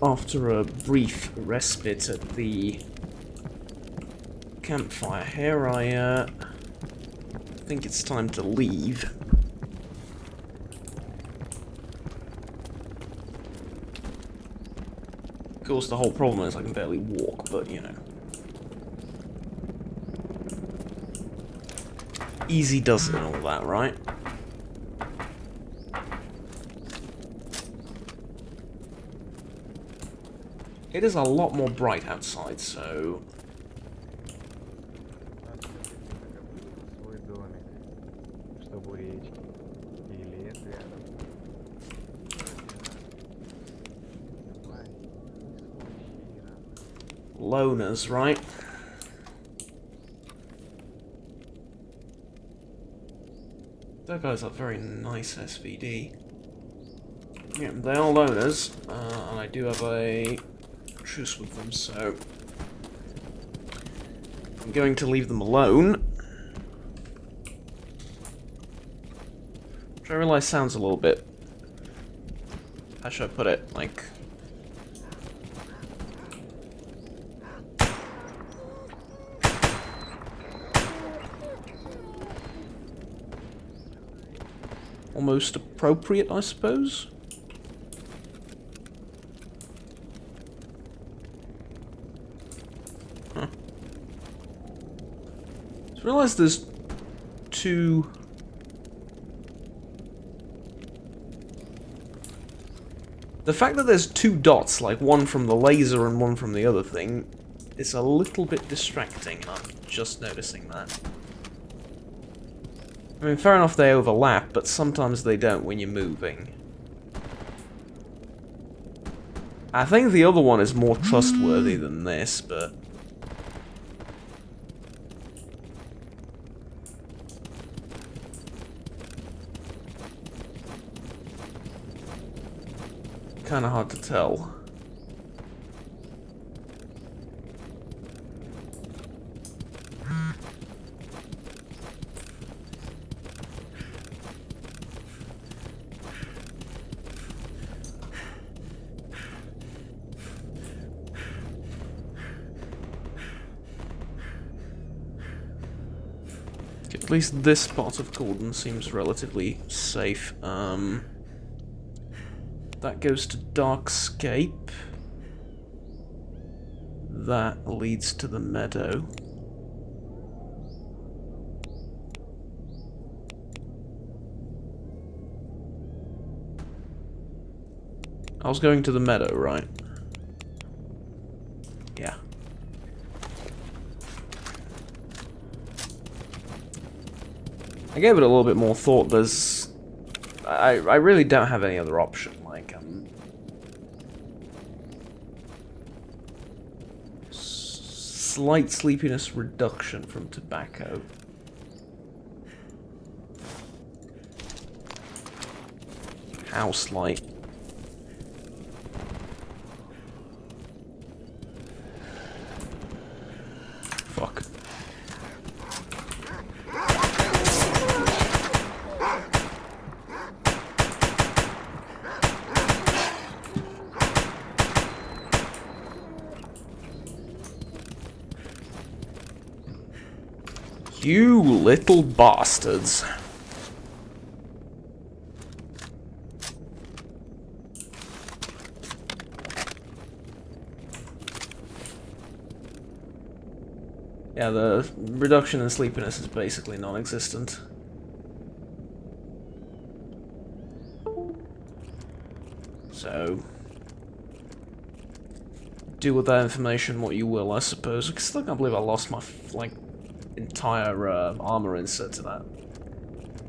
after a brief respite at the campfire here, I think it's time to leave. Of course, the whole problem is I can barely walk, but you know. Easy does it and all that, right? It is a lot more bright outside, so... Loners, right? That guy's a very nice SVD. Yeah, they are loners, and I do have a truce with them, so I'm going to leave them alone. Which I realise sounds a little bit... how should I put it? Like... almost appropriate, I suppose. Huh. Just realised there's two... The fact that there's two dots, like one from the laser and one from the other thing, is a little bit distracting, and I'm just noticing that. I mean, fair enough they overlap, but sometimes they don't when you're moving. I think the other one is more trustworthy than this, but... kinda hard to tell. At least this part of Gordon seems relatively safe. That goes to Darkscape. That leads to the Meadow. I was going to the Meadow, right? Yeah. I gave it a little bit more thought. There's... I really don't have any other option. Like, slight sleepiness reduction from tobacco. How slight? Fuck. You little bastards. Yeah, the reduction in sleepiness is basically non-existent. So... do with that information what you will, I suppose. I still can't believe I lost my, like... entire armor insert to that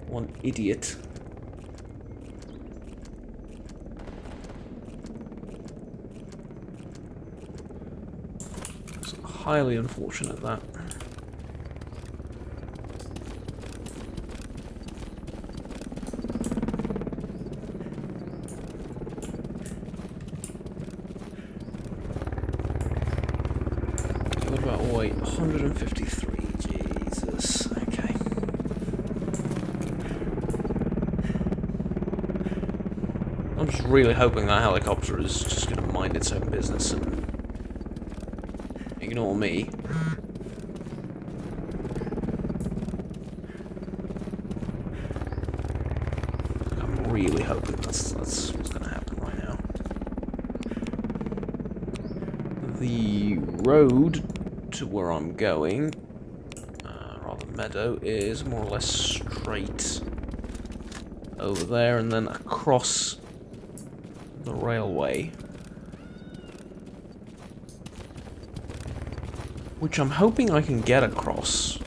one idiot. It's highly unfortunate that. What about, oh wait, 153. Jesus, okay. I'm just just really hoping that helicopter is just going to mind its own business and ignore me. I'm really hoping that's what's going to happen right now. The road to where I'm going, rather Meadow, is more or less straight over there and then across the railway, which I'm hoping I can get across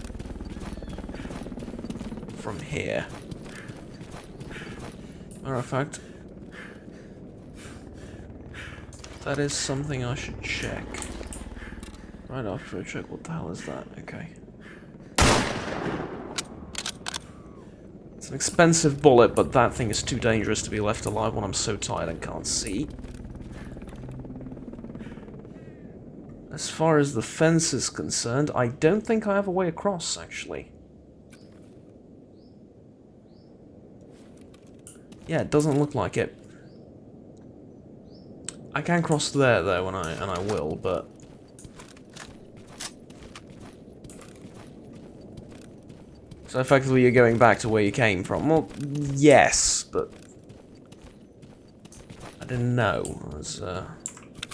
from here. Matter of fact, that is something I should check. Right after I check, what the hell is that? Okay. It's an expensive bullet, but that thing is too dangerous to be left alive when I'm so tired and can't see. As far as the fence is concerned, I don't think I have a way across, actually. Yeah, it doesn't look like it. I can cross there, though, and I will, but... So effectively you're going back to where you came from. Well, yes, but... I didn't know.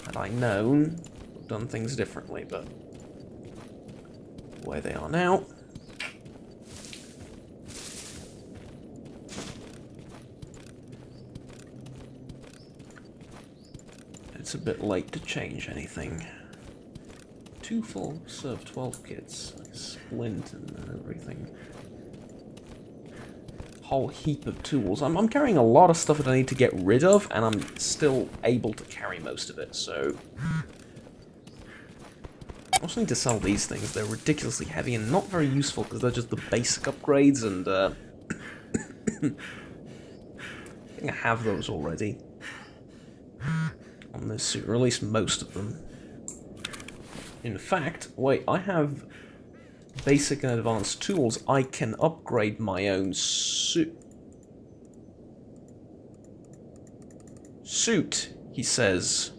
Had I known, I would have done things differently, but... the way they are now... it's a bit late to change anything. 2 full serve 12 kits, like splint and everything. Whole heap of tools. I'm carrying a lot of stuff that I need to get rid of, and I'm still able to carry most of it, so... I also need to sell these things. They're ridiculously heavy and not very useful because they're just the basic upgrades, and I think I have those already on this suit, or at least most of them. In fact, wait, I have basic and advanced tools. I can upgrade my own suit. Suit, he says.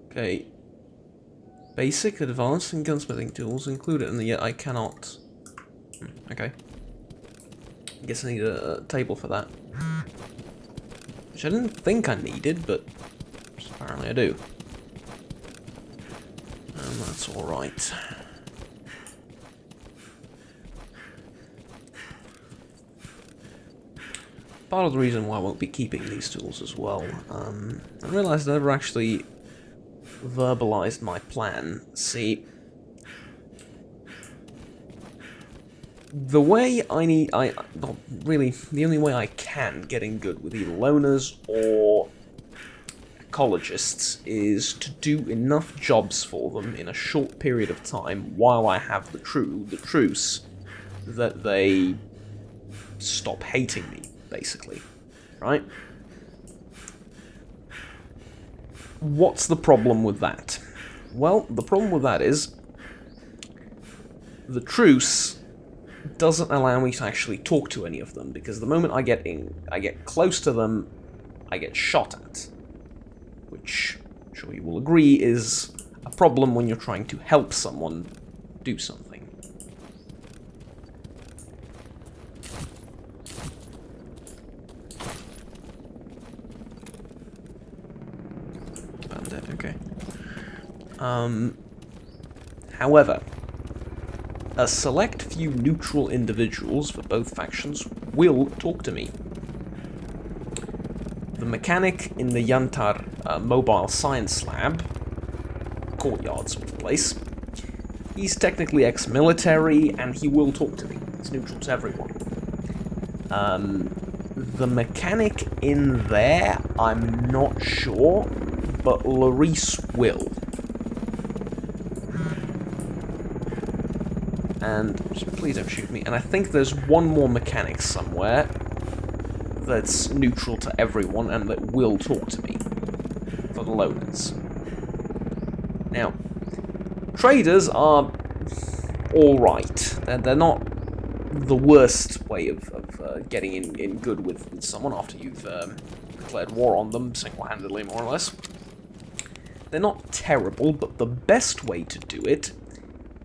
Okay. Basic, advanced, and gunsmithing tools included, and yet I cannot. Okay. I guess I need a table for that. Which I didn't think I needed, but apparently I do. And that's alright. Part of the reason why I won't be keeping these tools as well. I realised I never actually verbalized my plan. See, the way well, really, the only way I can get in good with either loners or ecologists is to do enough jobs for them in a short period of time while I have the truce that they stop hating me, basically, right? What's the problem with that? Well, the problem with that is the truce doesn't allow me to actually talk to any of them, because the moment I get close to them, I get shot at. Which, I'm sure you will agree, is a problem when you're trying to help someone do something. Bandit, okay. However, a select few neutral individuals for both factions will talk to me. The mechanic in the Yantar mobile science lab, courtyard sort of place, he's technically ex-military and he will talk to me. He's neutral to everyone. The mechanic in there, I'm not sure, but Larice will. And please don't shoot me. And I think there's one more mechanic somewhere that's neutral to everyone and that will talk to me for the loners. Now, traders are alright. They're not the worst way of getting in good with someone after you've declared war on them, single-handedly, more or less. They're not terrible, but the best way to do it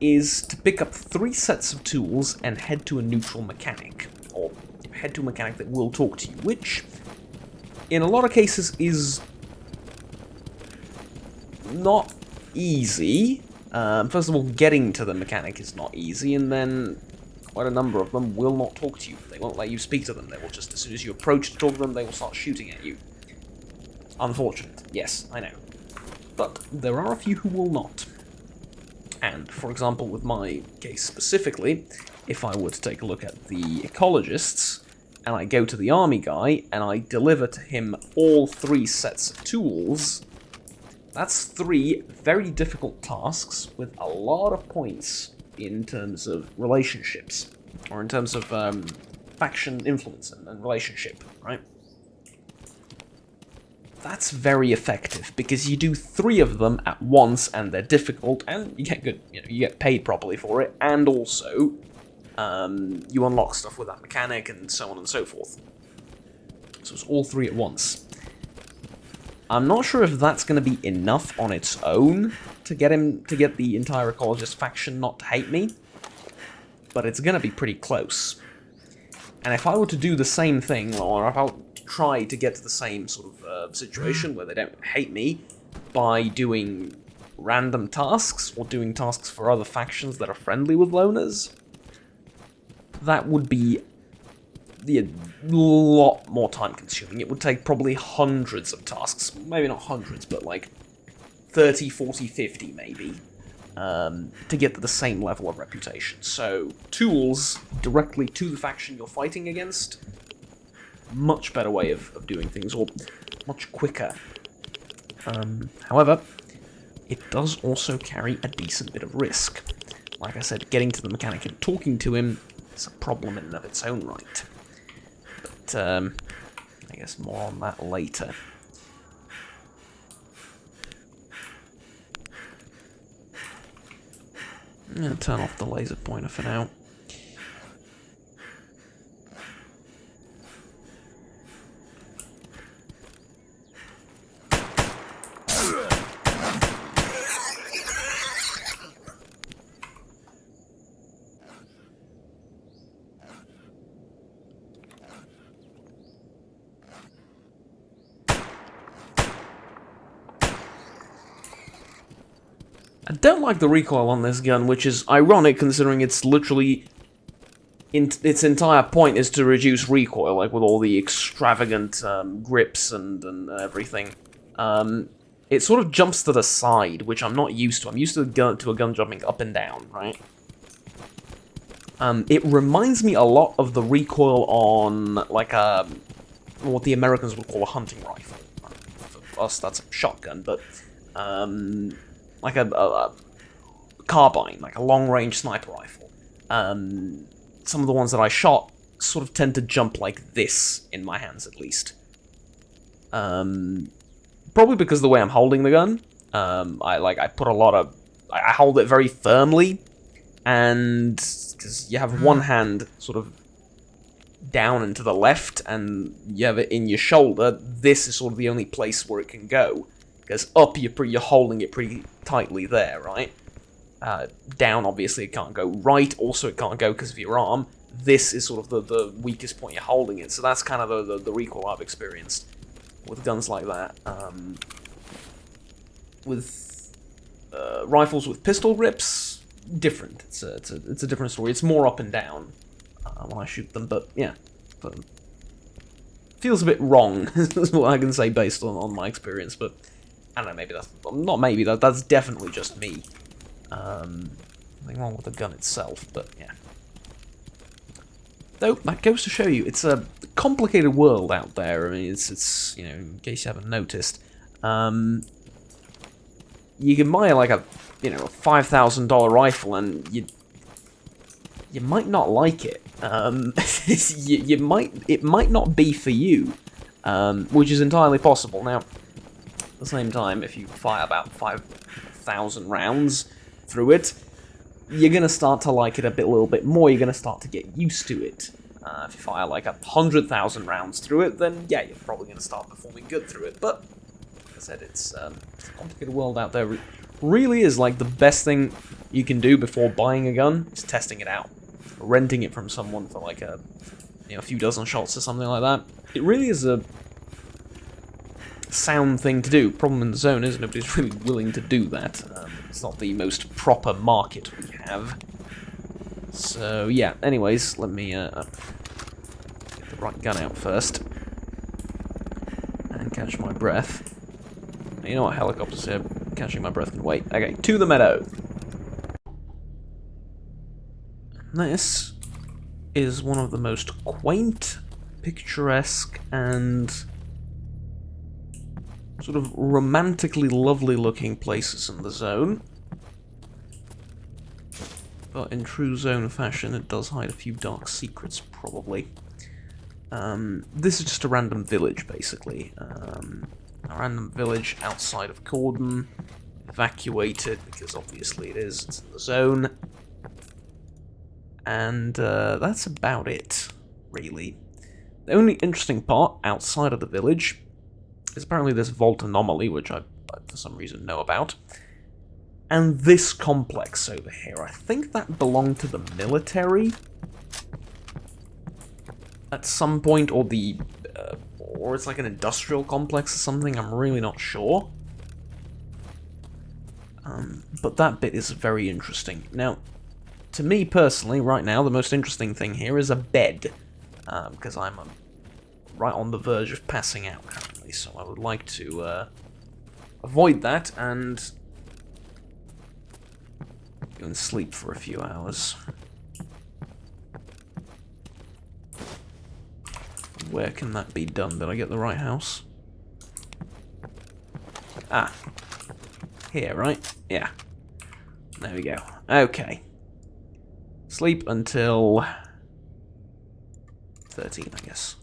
is to pick up 3 sets of tools and head to a neutral mechanic, or head to a mechanic that will talk to you, which, in a lot of cases, is not easy. First of all, getting to the mechanic is not easy, and then quite a number of them will not talk to you. They won't let you speak to them. They will just, as soon as you approach to talk to them, they will start shooting at you. Unfortunate. Yes, I know. But there are a few who will not. And, for example, with my case specifically, if I were to take a look at the ecologists, and I go to the army guy, and I deliver to him all 3 sets of tools, that's 3 very difficult tasks with a lot of points in terms of relationships, or in terms of faction influence and relationship, right? That's very effective, because you do 3 of them at once, and they're difficult, and you get good, you get paid properly for it, and also you unlock stuff with that mechanic, and so on and so forth. So it's all 3 at once. I'm not sure if that's going to be enough on its own to get the entire ecologist faction not to hate me, but it's going to be pretty close. And if I were to do the same thing, or if I were to try to get to the same sort of situation where they don't hate me by doing random tasks, or doing tasks for other factions that are friendly with loners, that would be a lot more time consuming. It would take probably hundreds of tasks, maybe not hundreds, but like 30, 40, 50 maybe, to get to the same level of reputation. So, tools directly to the faction you're fighting against, much better way of doing things, or much quicker. However, it does also carry a decent bit of risk. Like I said, getting to the mechanic and talking to him is a problem in and of its own right. But, I guess more on that later. I'm going to turn off the laser pointer for now. I don't like the recoil on this gun, which is ironic considering it's literally... its entire point is to reduce recoil, like with all the extravagant grips and everything. It sort of jumps to the side, which I'm not used to. I'm used to a gun jumping up and down, right? It reminds me a lot of the recoil on, like, what the Americans would call a hunting rifle. For us, that's a shotgun, but... like a carbine, like a long-range sniper rifle. Some of the ones that I shot sort of tend to jump like this, in my hands at least. Probably because of the way I'm holding the gun. I put a lot of... I hold it very firmly, and because you have one hand sort of down and to the left, and you have it in your shoulder, this is sort of the only place where it can go. Because up, you're holding it pretty tightly there, right? Down, obviously, it can't go. Right, also it can't go because of your arm. This is sort of the weakest point you're holding it. So that's kind of the recoil I've experienced with guns like that. With rifles with pistol grips, different. It's a different story. It's more up and down when I shoot them, but yeah. But feels a bit wrong, is what I can say based on my experience, but... I don't know, maybe that's... Not maybe, that's definitely just me. Nothing wrong with the gun itself, but yeah. Though, that goes to show you, it's a complicated world out there. I mean, it's in case you haven't noticed. You can buy, like, a $5,000 rifle, and you might not like it. It might not be for you, which is entirely possible. Now, at the same time, if you fire about 5,000 rounds through it, you're going to start to like it a little bit more. You're going to start to get used to it. If you fire like 100,000 rounds through it, then yeah, you're probably going to start performing good through it. But, like I said, it's a complicated world out there. It really is like the best thing you can do before buying a gun is testing it out. Renting it from someone for like a few dozen shots or something like that. It really is a sound thing to do. Problem in the zone is nobody's really willing to do that. It's not the most proper market we have. So yeah, anyways, let me get the right gun out first. And catch my breath. You know what, helicopters here, catching my breath can wait. Okay, to the meadow. This is one of the most quaint, picturesque, and sort of romantically lovely looking places in the zone. But in true zone fashion, it does hide a few dark secrets, probably. This is just a random village, basically. A random village outside of Cordon. Evacuated, because obviously it is. It's in the zone. And that's about it, really. The only interesting part outside of the village is apparently this vault anomaly, which I for some reason know about. And this complex over here, I think that belonged to the military at some point, or or it's like an industrial complex or something, I'm really not sure. But that bit is very interesting. Now, to me personally, right now, the most interesting thing here is a bed, because I'm right on the verge of passing out currently, so I would like to avoid that and go and sleep for a few hours. Where can that be done? Did I get the right house? Ah. Here, right? Yeah. There we go. Okay. Sleep until 13, I guess.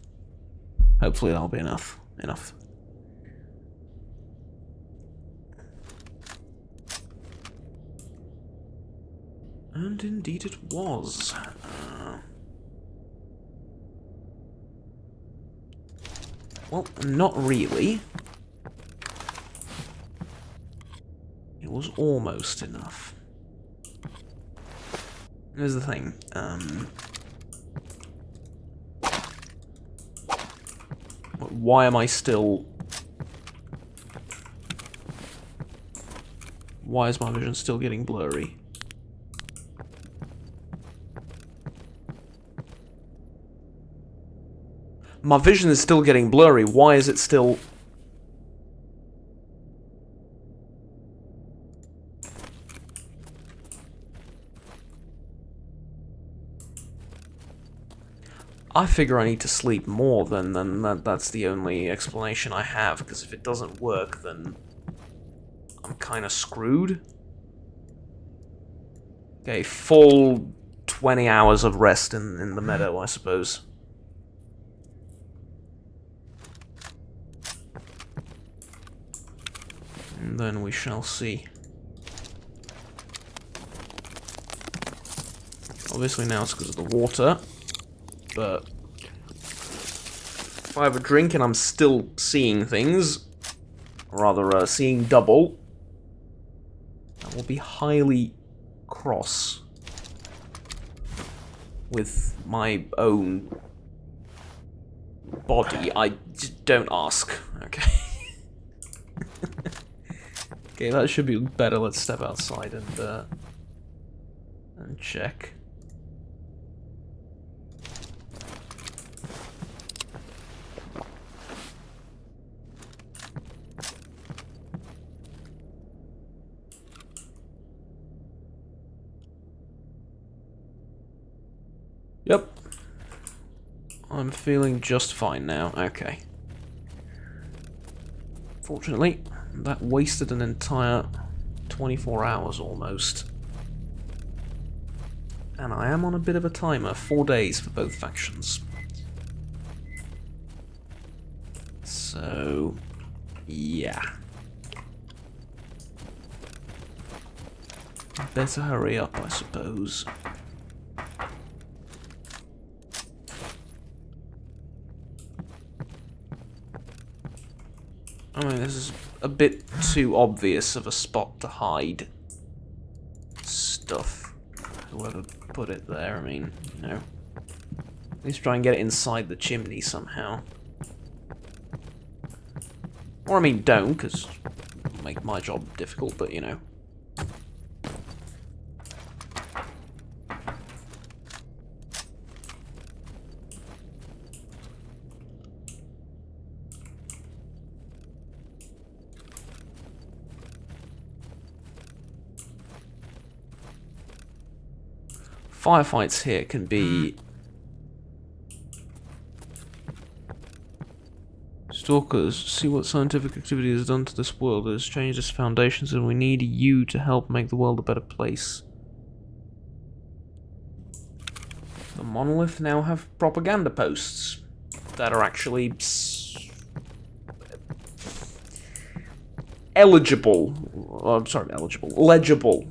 Hopefully that'll be enough. And indeed it was. Well, not really. It was almost enough. Here's the thing. Why am I still... Why is my vision still getting blurry? My vision is still getting blurry. Why is it still... I figure I need to sleep more than that's the only explanation I have, because if it doesn't work, then I'm kind of screwed. Okay, full 20 hours of rest in the meadow, I suppose. And then we shall see. Obviously now it's because of the water, but if I have a drink and I'm still seeing things, or rather seeing double, I will be highly cross with my own body. I just don't ask, okay? Okay, that should be better. Let's step outside and check. Yep. I'm feeling just fine now. Okay. Fortunately, that wasted an entire 24 hours almost. And I am on a bit of a timer, 4 days for both factions. So, yeah. Better hurry up, I suppose. I mean, this is a bit too obvious of a spot to hide stuff. Whoever put it there, I mean, you know. At least try and get it inside the chimney somehow. Or, I mean, don't, because it'll make my job difficult, but, you know. Firefights here can be... Stalkers, see what scientific activity has done to this world. It has changed its foundations and we need you to help make the world a better place. The monolith now have propaganda posts that are actually... eligible. Oh, I'm sorry, eligible. Legible.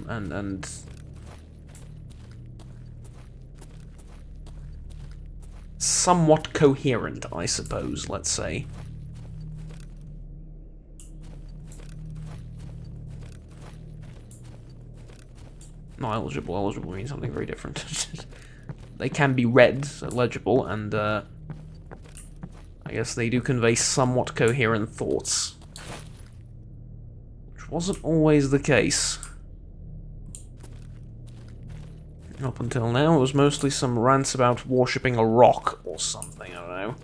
And somewhat coherent, I suppose, let's say. Not eligible. Eligible means something very different. They can be read, so legible, and I guess they do convey somewhat coherent thoughts. Which wasn't always the case. Up until now, it was mostly some rants about worshipping a rock or something, I don't know.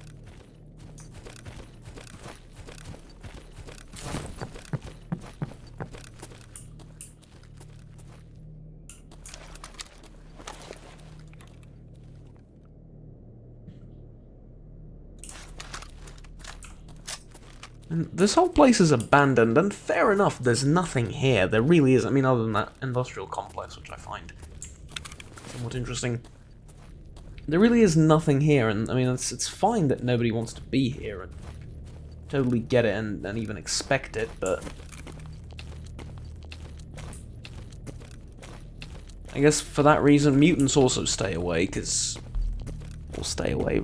And this whole place is abandoned, and fair enough, there's nothing here. There really is. I mean, other than that industrial complex, which I find somewhat interesting. There really is nothing here, and I mean, it's fine that nobody wants to be here, and totally get it and even expect it, but I guess for that reason, mutants also stay away, because... Or stay away.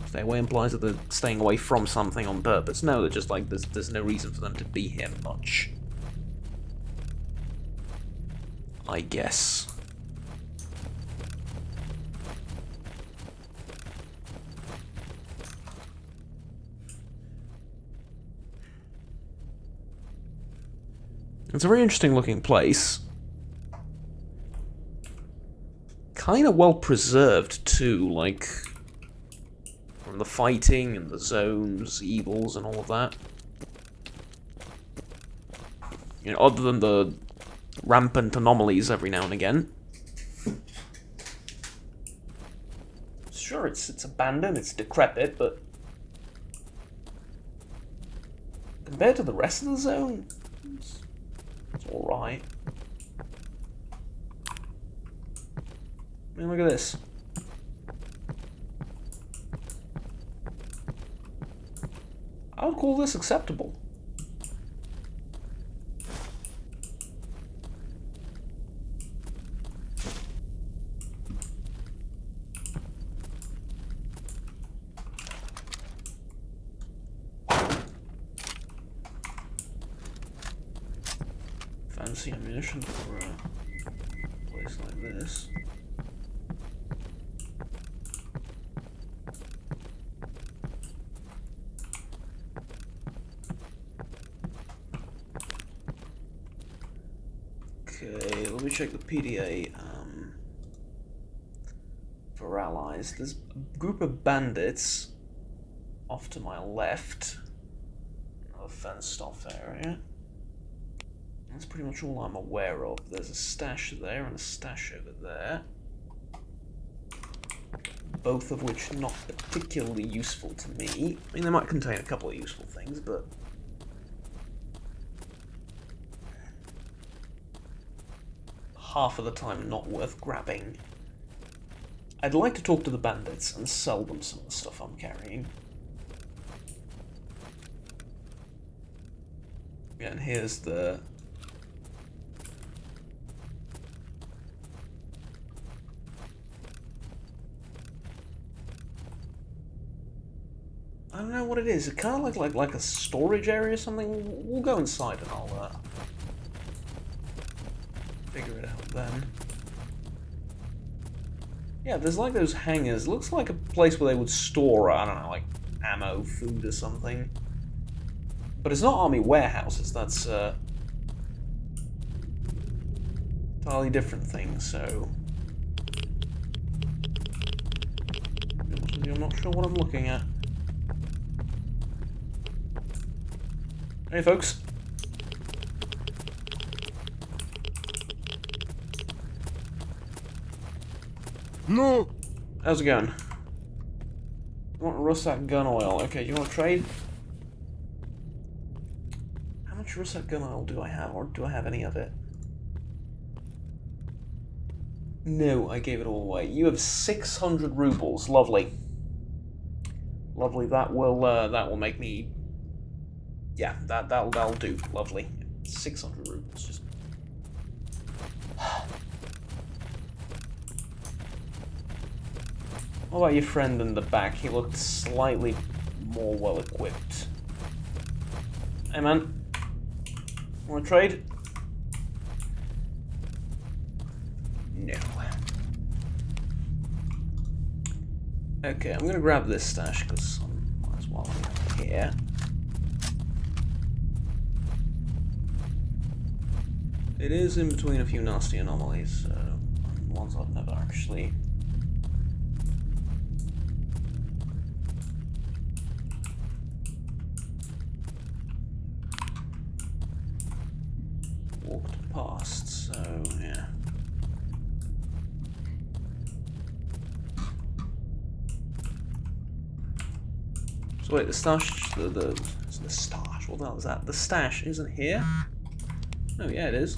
Stay away implies that they're staying away from something on purpose. No, they're just like, there's no reason for them to be here much. I guess. It's a very interesting looking place. Kind of well preserved too, like from the fighting and the zones, evils and all of that. You know, other than the rampant anomalies every now and again. Sure, it's abandoned, it's decrepit, but compared to the rest of the zone, it's alright. I mean, look at this. I would call this acceptable. Fancy ammunition for a place like this. Okay, let me check the PDA for allies. There's a group of bandits off to my left. Another fenced off area. That's pretty much all I'm aware of. There's a stash there and a stash over there. Both of which not particularly useful to me. I mean, they might contain a couple of useful things, but half of the time not worth grabbing. I'd like to talk to the bandits and sell them some of the stuff I'm carrying. Yeah, and here's the... I don't know what it is. It kind of like a storage area or something. We'll go inside and I'll figure it out then. Yeah, there's like those hangars. Looks like a place where they would store, I don't know, like ammo, food or something. But it's not army warehouses. That's entirely different thing. So I'm not sure what I'm looking at. Hey, folks. No. How's it going? You want Russak gun oil? Okay, you want to trade? How much Russak gun oil do I have, or do I have any of it? No, I gave it all away. You have 600 rubles. Lovely. Lovely. That will make me. Yeah, that'll do. Lovely. 600 rubles. Just. What about your friend in the back? He looked slightly more well equipped. Hey man, wanna trade? No. Okay, I'm gonna grab this stash because I might as well here. It is in between a few nasty anomalies, ones I've never actually. Walked past, so yeah. So wait, the stash, the stash, what the hell is that? The stash isn't here? Oh yeah, it is.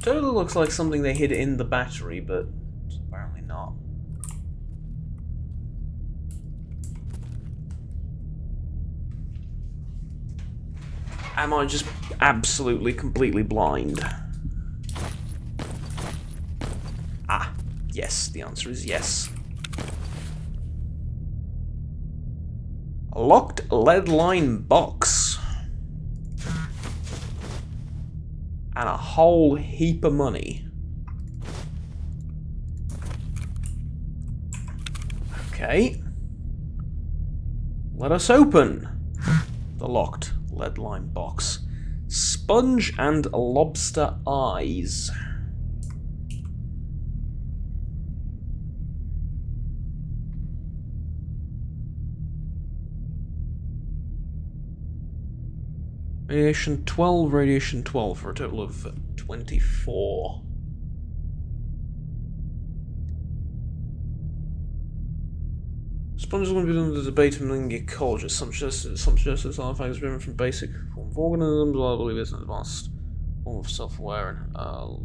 Totally looks like something they hid in the battery, but it's apparently not. Am I just absolutely, completely blind? Ah, yes, the answer is yes. A locked lead line box. And a whole heap of money. Okay. Let us open the locked lead line box. Sponge and lobster eyes. Radiation 12, radiation 12 for a total of 24. Sponges will be done with the debate among ecologists. Some suggest this artifact is driven from basic form of organisms, while I believe it's an advanced form of self-aware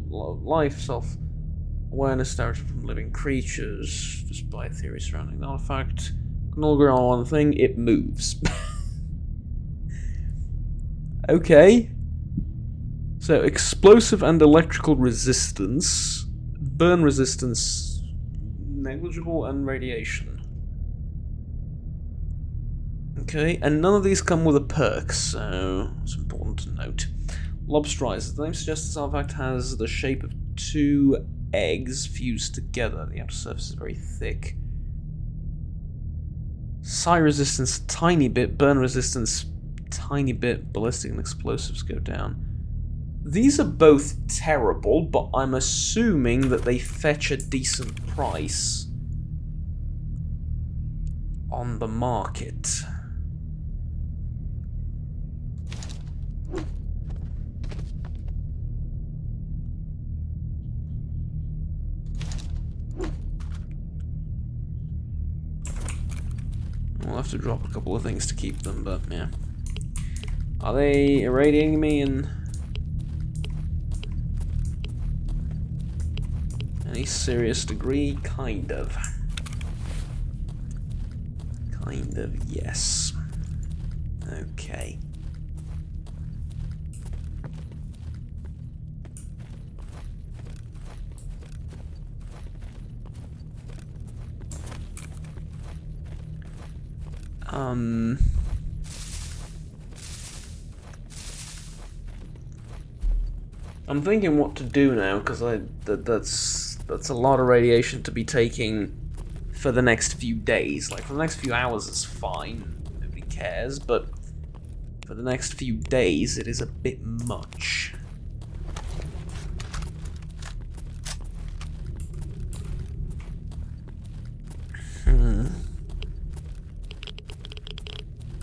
life, self-awareness derived from living creatures. Despite theories surrounding the artifact, we can all agree on one thing: it moves. Okay. So, explosive and electrical resistance, burn resistance, negligible, and radiation. Okay, and none of these come with a perk, so it's important to note. Lobster eyes. The name suggests this artifact has the shape of two eggs fused together. The outer surface is very thick. Psi resistance, tiny bit. Burn resistance, tiny bit. Ballistic and explosives go down. These are both terrible, but I'm assuming that they fetch a decent price on the market. We'll have to drop a couple of things to keep them, but yeah. Are they irradiating me in any serious degree? Kind of. Kind of, yes. Okay. I'm thinking what to do now, because that's a lot of radiation to be taking for the next few days. Like, for the next few hours is fine, nobody cares, but for the next few days it is a bit much.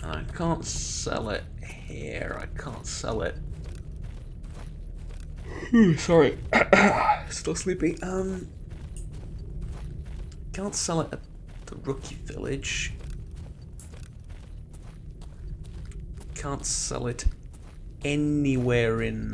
I can't sell it here, I can't sell it. Sorry. Still sleepy. Can't sell it at the Rookie Village. Can't sell it anywhere in,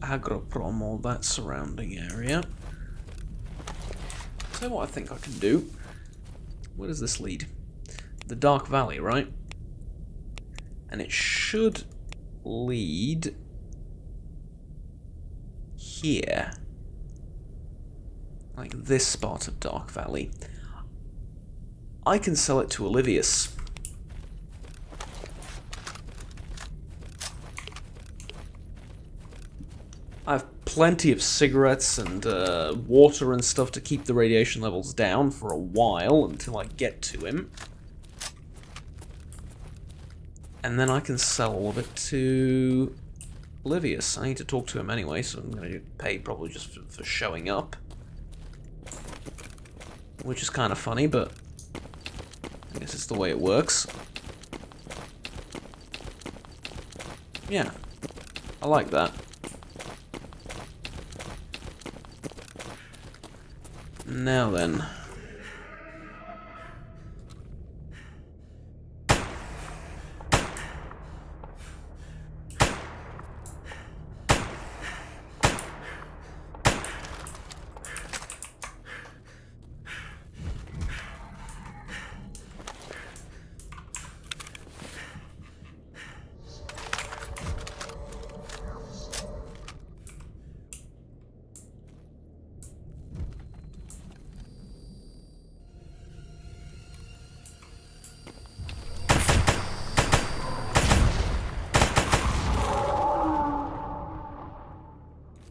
Agroprom, all that surrounding area. So what I think I can do. Where does this lead? The Dark Valley, right? And it should lead here. Like this spot of Dark Valley. I can sell it to Olivius. I have plenty of cigarettes and water and stuff to keep the radiation levels down for a while until I get to him. And then I can sell all of it to Olivius. I need to talk to him anyway, so I'm going to get paid probably just for showing up. Which is kind of funny, but I guess it's the way it works. Yeah, I like that. Now then.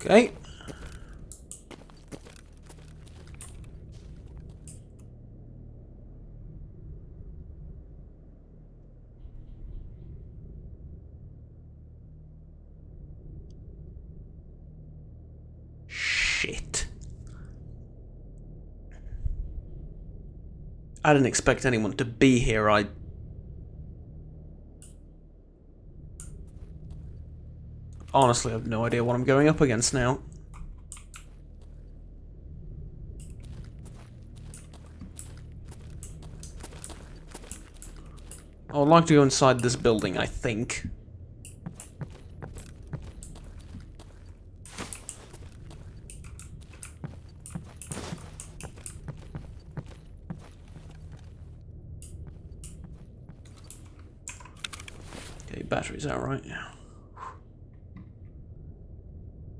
Okay. Shit. I didn't expect anyone to be here. Honestly, I have no idea what I'm going up against now. I would like to go inside this building, I think. Okay, battery's out right now.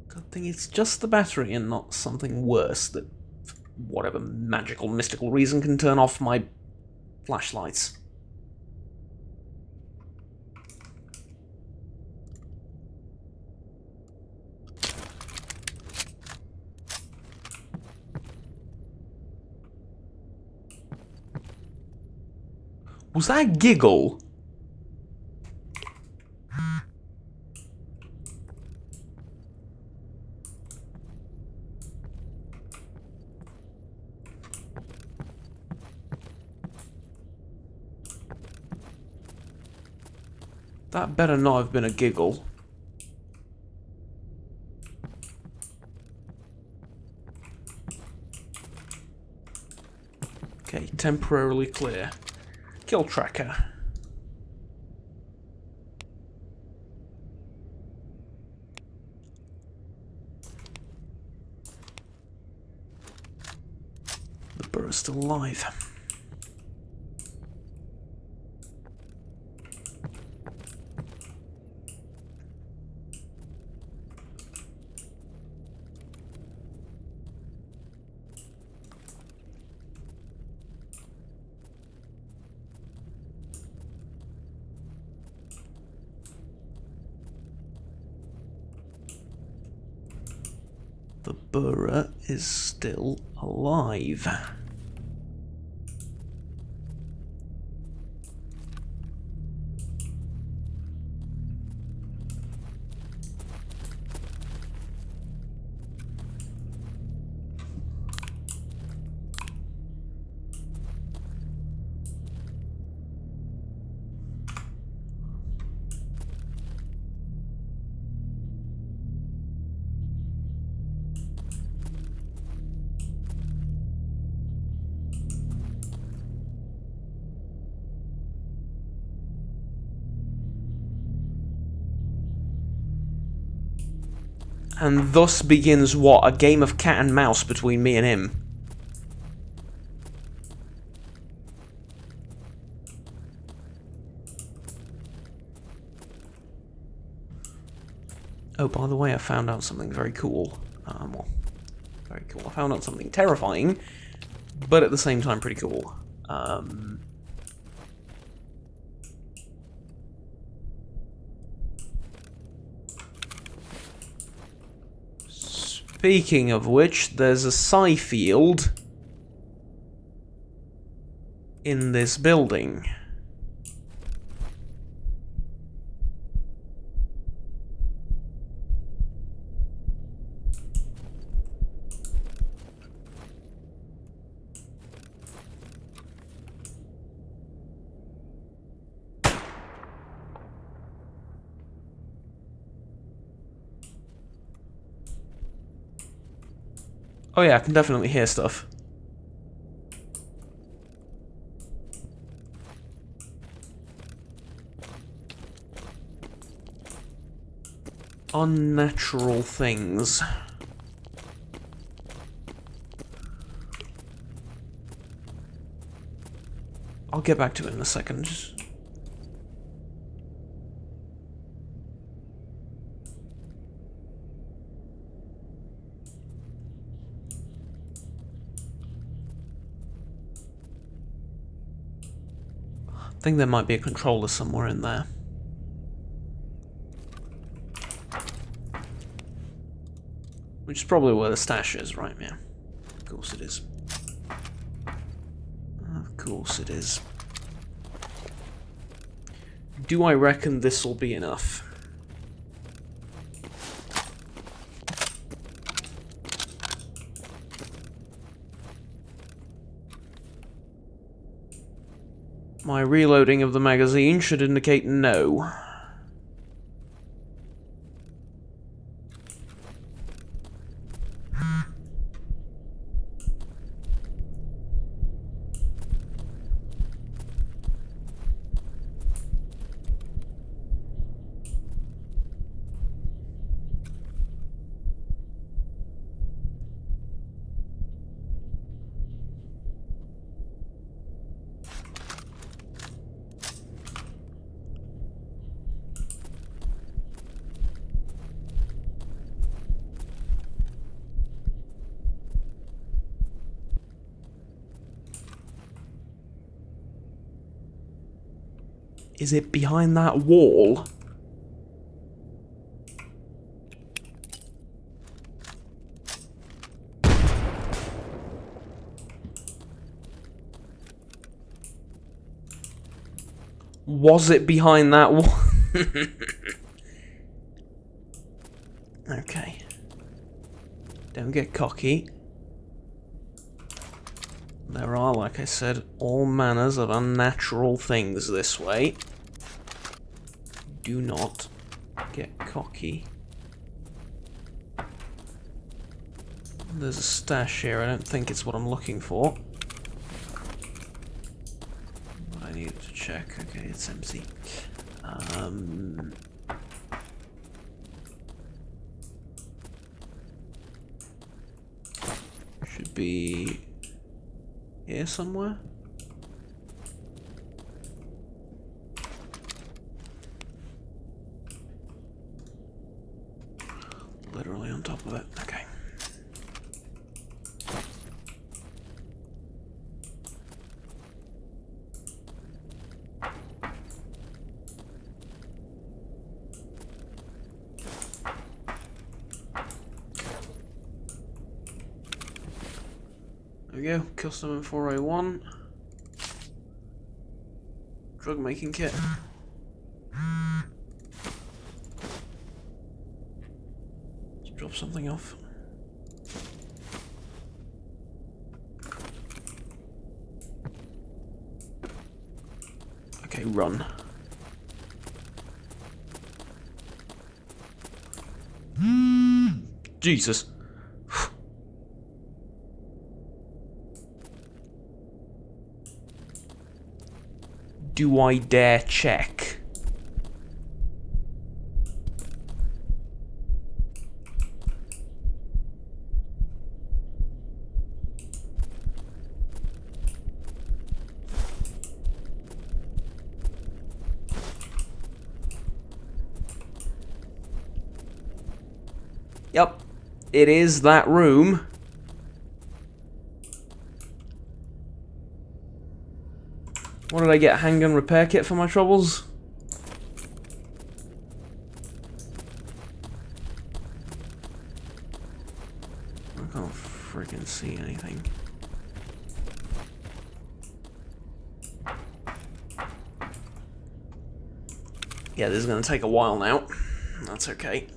Good thing it's just the battery and not something worse that, for whatever magical, mystical reason, can turn off my flashlights. Was that a giggle? That better not have been a giggle. Okay, temporarily clear. Kill tracker. still alive. The burrow is still alive. And thus begins what? A game of cat and mouse between me and him. Oh, by the way, I found out something very cool. Well, very cool. I found out something terrifying, but at the same time pretty cool. Speaking of which, there's a psi field in this building. Oh yeah, I can definitely hear stuff. Unnatural things. I'll get back to it in a second. I think there might be a controller somewhere in there. Which is probably where the stash is, right? Yeah. Of course it is. Of course it is. Do I reckon this'll be enough? My reloading of the magazine should indicate no. Is it behind that wall? Was it behind that wall? Okay. Don't get cocky. There are, like I said, all manners of unnatural things this way. Do not get cocky. There's a stash here. I don't think it's what I'm looking for. But I needed to check. Okay, it's empty. Should be... yeah. here somewhere? Literally on top of it. Okay. There we go. Custom in 401. Drug making kit. Let's drop something off. Okay, run. Jesus. Do I dare check? Yep, it is that room. What did I get? Handgun repair kit for my troubles? I can't freaking see anything. Yeah, this is gonna take a while now. That's okay.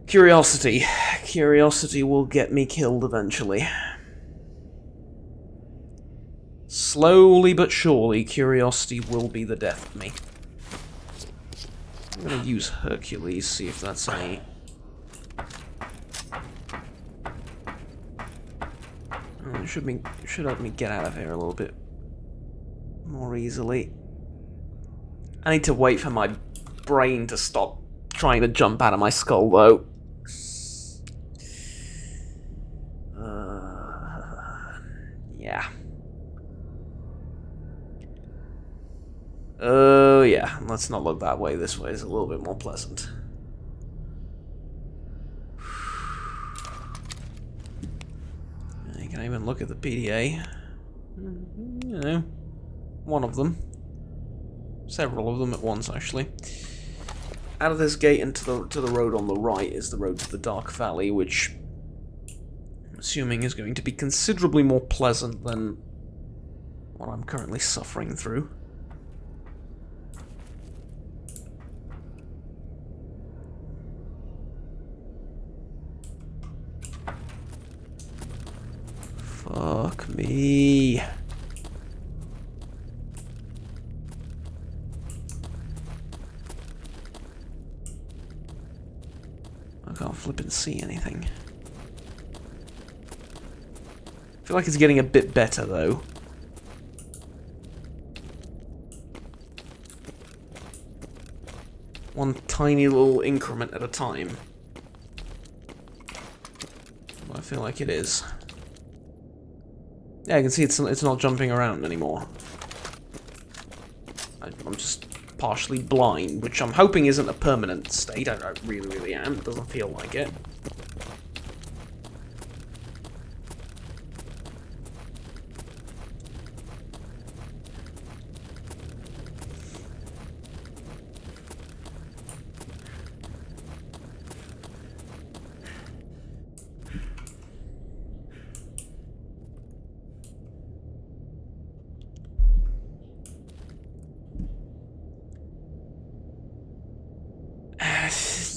Curiosity. Curiosity will get me killed eventually. Slowly but surely, curiosity will be the death of me. I'm gonna use Hercules, see if that's any... Oh, it should help me get out of here a little bit more easily. I need to wait for my brain to stop trying to jump out of my skull, though. Yeah. Oh, yeah. Let's not look that way. This way is a little bit more pleasant. You can even look at the PDA. You know, one of them. Several of them at once, actually. Out of this gate and to the road on the right is the road to the Dark Valley, which I'm assuming is going to be considerably more pleasant than what I'm currently suffering through. Fuck me. I can't flip and see anything. I feel like it's getting a bit better, though. One tiny little increment at a time. But I feel like it is. Yeah, I can see it's not jumping around anymore. I'm just partially blind, which I'm hoping isn't a permanent state. I really am. It doesn't feel like it.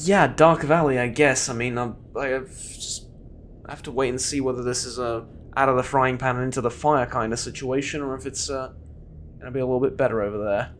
Yeah, Dark Valley, I guess. I mean, I have to wait and see whether this is a out of the frying pan and into the fire kind of situation, or if it's gonna be a little bit better over there.